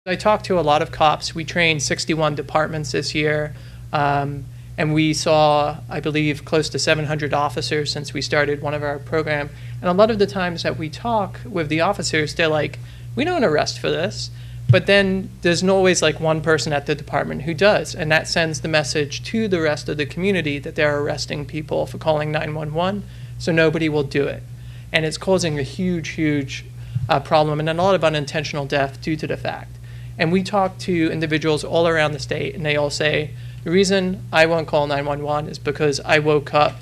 I talked to a lot of cops. We trained 61 departments this year, and we saw, I believe, close to 700 officers since we started one of our program. And a lot of the times that we talk with the officers, they're like, we don't arrest for this. But then there's always like one person at the department who does, and that sends the message to the rest of the community that they're arresting people for calling 911, so nobody will do it. And it's causing a huge problem and a lot of unintentional death due to the fact. And we talk to individuals all around the state, and they all say, the reason I won't call 911 is because I woke up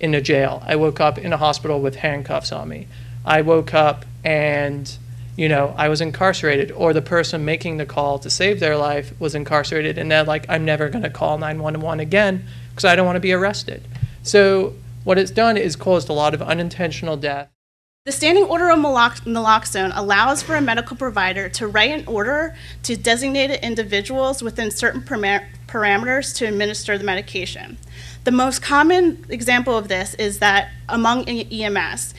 in a jail. I woke up in a hospital with handcuffs on me. I woke up and, you know, I was incarcerated, or the person making the call to save their life was incarcerated, and they're like, I'm never going to call 911 again because I don't want to be arrested. So what it's done is caused a lot of unintentional death. The standing order of naloxone allows for a medical provider to write an order to designated individuals within certain parameters to administer the medication. The most common example of this is that among EMS,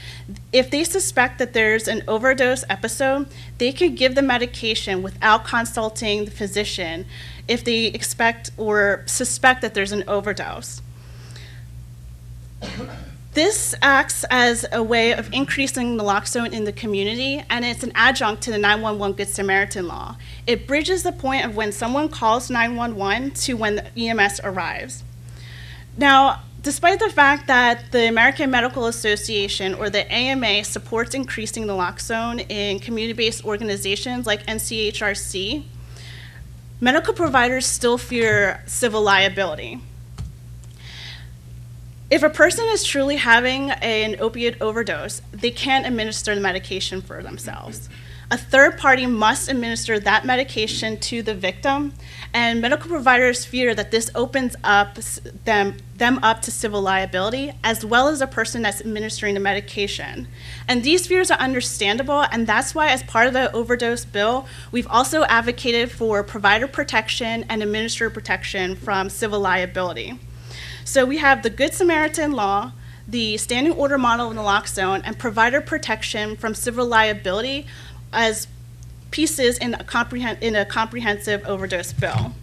if they suspect that there's an overdose episode, they can give the medication without consulting the physician if they expect or suspect that there's an overdose. This acts as a way of increasing naloxone in the community, and it's an adjunct to the 911 Good Samaritan law. It bridges the point of when someone calls 911 to when the EMS arrives. Now, despite the fact that the American Medical Association, or the AMA, supports increasing naloxone in community-based organizations like NCHRC, medical providers still fear civil liability. If a person is truly having an opiate overdose, they can't administer the medication for themselves. A third party must administer that medication to the victim, and medical providers fear that this opens up them up to civil liability, as well as the person that's administering the medication. And these fears are understandable, and that's why, as part of the overdose bill, we've also advocated for provider protection and administrator protection from civil liability. So we have the Good Samaritan law, the standing order model of naloxone, and provider protection from civil liability as pieces in a comprehensive overdose bill.